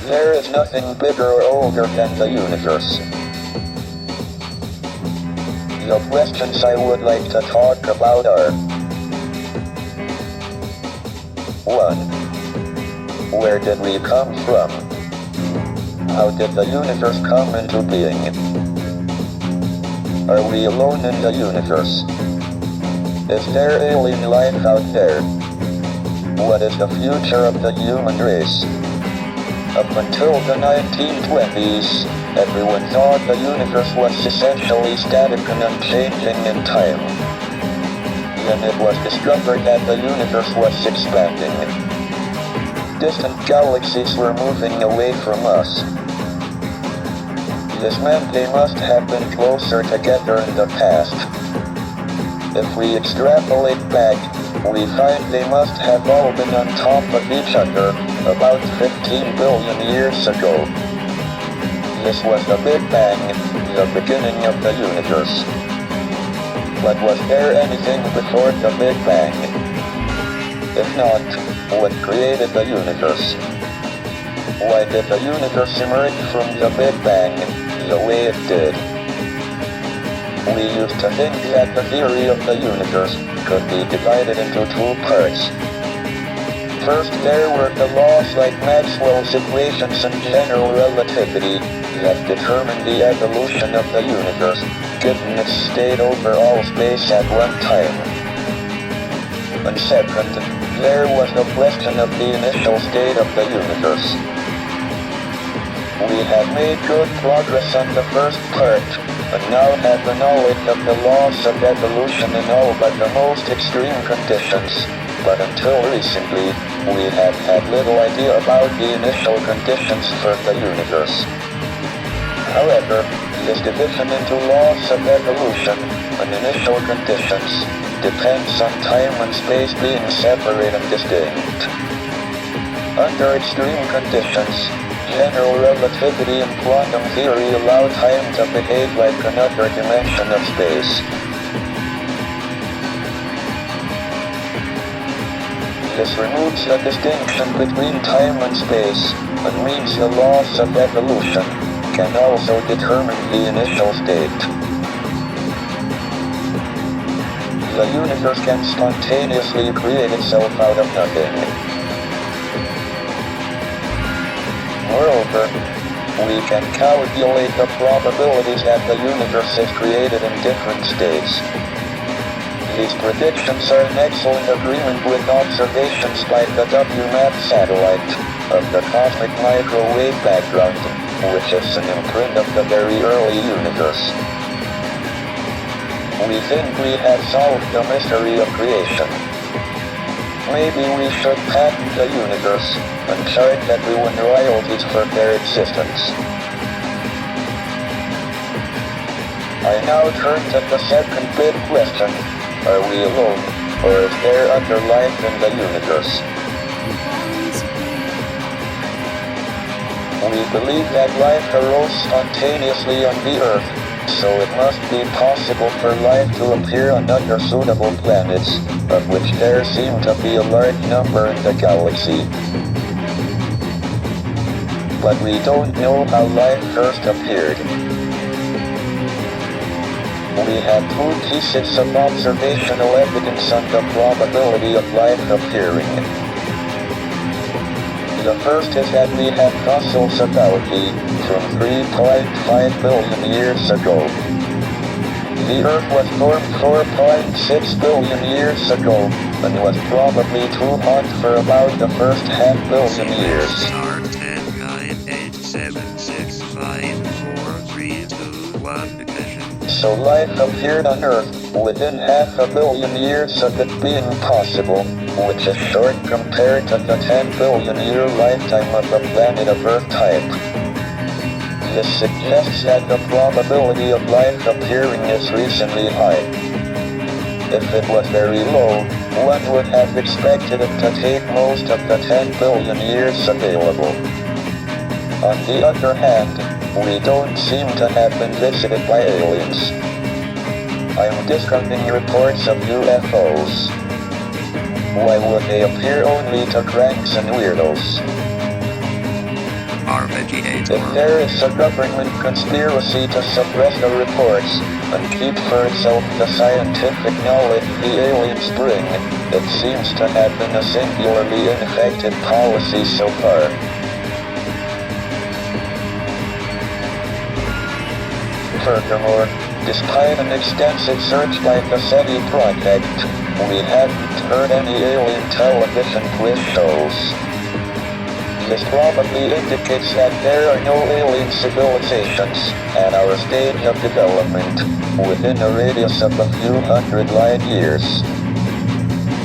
There is nothing bigger or older than the universe. The questions I would like to talk about are: 1. Where did we come from? How did the universe come into being? Are we alone in the universe? Is there alien life out there? What is the future of the human race? Up until the 1920s, everyone thought the universe was essentially static and unchanging in time. Then it was discovered that the universe was expanding. Distant galaxies were moving away from us. This meant they must have been closer together in the past. If we extrapolate back, we find they must have all been on top of each other about 15 billion years ago. This was the Big Bang, the beginning of the universe. But was there anything before the Big Bang? If not, what created the universe? Why did the universe emerge from the Big Bang the way it did? We used to think that the theory of the universe could be divided into two parts. First, there were the laws like Maxwell's equations and general relativity that determined the evolution of the universe, given its state over all space at one time. And second, there was the question of the initial state of the universe. We had made good progress on the first part, and now have the knowledge of the laws of evolution in all but the most extreme conditions, but until recently, we have had little idea about the initial conditions for the universe. However, this division into laws of evolution and initial conditions depends on time and space being separate and distinct. Under extreme conditions, general relativity and quantum theory allow time to behave like another dimension of space. This removes the distinction between time and space, and means the laws of evolution can also determine the initial state. The universe can spontaneously create itself out of nothing. Moreover, we can calculate the probabilities that the universe is created in different states. These predictions are in excellent agreement with observations by the WMAP satellite of the cosmic microwave background, which is an imprint of the very early universe. We think we have solved the mystery of creation. Maybe we should patent the universe and charge everyone royalties for their existence. I now turn to the second big question: are we alone, or is there other life in the universe? We believe that life arose spontaneously on the Earth, so it must be possible for life to appear on other suitable planets, of which there seem to be a large number in the galaxy. But we don't know how life first appeared. We have two pieces of observational evidence on the probability of life appearing. The first is that we have fossils of algae from 3.5 billion years ago. The Earth was formed 4.6 billion years ago, and was probably too hot for about the first half billion years. Star 10, 9, 8, 7, 6, 5, 4, 3, 2, 1, ignition. So life appeared on Earth within half a billion years of it being possible, which is short compared to the 10 billion year lifetime of a planet of Earth type. This suggests that the probability of life appearing is reasonably high. If it was very low, one would have expected it to take most of the 10 billion years available. On the other hand, we don't seem to have been visited by aliens. I'm discounting reports of UFOs. Why would they appear only to cranks and weirdos? Our agitator. If there is a government conspiracy to suppress the reports and keep for itself the scientific knowledge the aliens bring, it seems to have been a singularly ineffective policy so far. Furthermore, despite an extensive search by the SETI project, we haven't heard any alien television quiz shows. This probably indicates that there are no alien civilizations at our stage of development within a radius of a few hundred light years.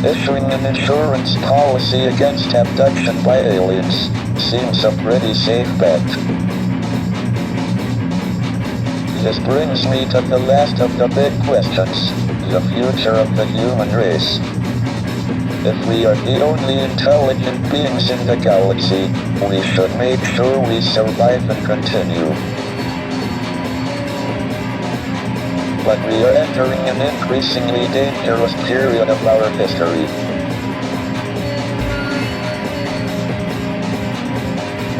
Issuing an insurance policy against abduction by aliens seems a pretty safe bet. This brings me to the last of the big questions, the future of the human race. If we are the only intelligent beings in the galaxy, we should make sure we survive and continue. But we are entering an increasingly dangerous period of our history.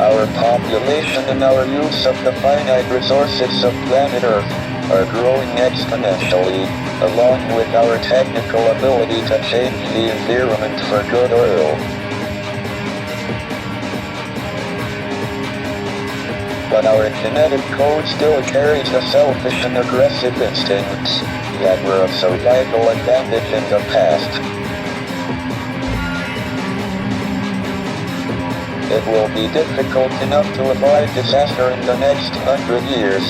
Our population and our use of the finite resources of planet Earth are growing exponentially, along with our technical ability to change the environment for good or ill. But our genetic code still carries the selfish and aggressive instincts that were of survival advantage in the past. It will be difficult enough to avoid disaster in the next 100 years,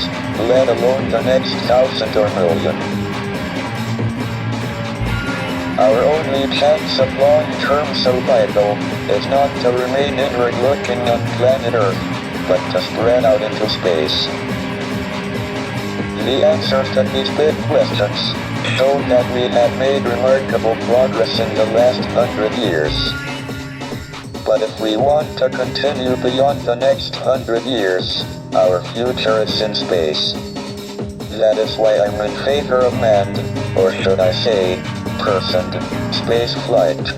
let alone the next 1,000 or million. Our only chance of long-term survival is not to remain inward-looking on planet Earth, but to spread out into space. The answers to these big questions show that we have made remarkable progress in the last 100 years. But if we want to continue beyond the next 100 years, our future is in space. That is why I'm in favor of manned, or should I say, personed, space flight.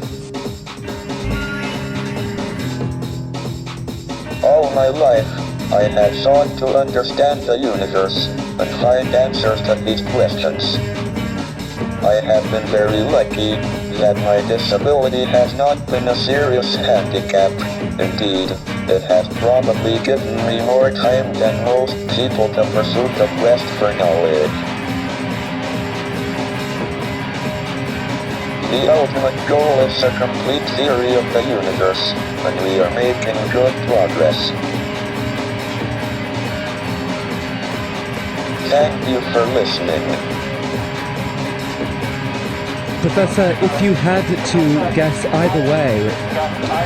All my life, I have sought to understand the universe and find answers to these questions. I have been very lucky that my disability has not been a serious handicap. Indeed, it has probably given me more time than most people to pursue the quest for knowledge. The ultimate goal is a complete theory of the universe, and we are making good progress. Thank you for listening. Professor, if you had to guess either way,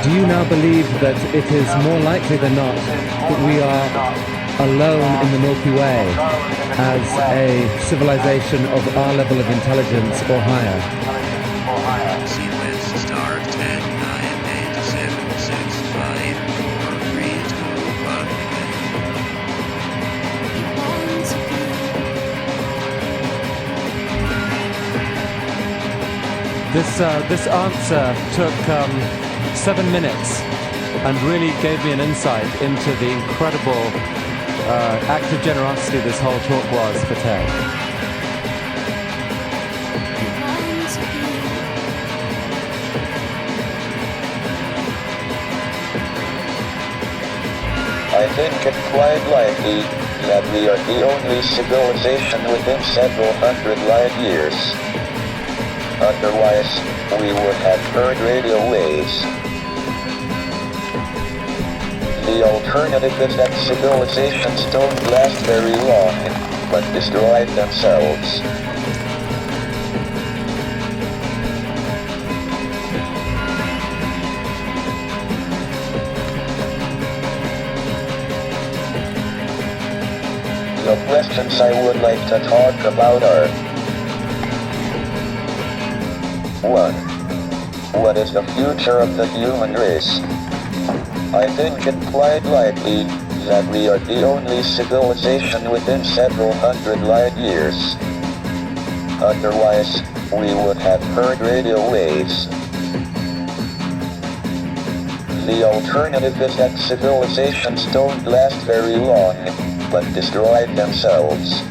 do you now believe that it is more likely than not that we are alone in the Milky Way as a civilization of our level of intelligence or higher? Sequence start 10, 9, 8, 7, 6, 5, 4, 3, 2, 1, begin. This answer took 7 minutes and really gave me an insight into the incredible act of generosity this whole talk was for Ted. I think it's quite likely that we are the only civilization within several hundred light years. Otherwise, we would have heard radio waves. The alternative is that civilizations don't last very long, but destroy themselves. The questions I would like to talk about are: 1. What is the future of the human race? I think it quite likely that we are the only civilization within several hundred light years. Otherwise, we would have heard radio waves. The alternative is that civilizations don't last very long, but destroy themselves.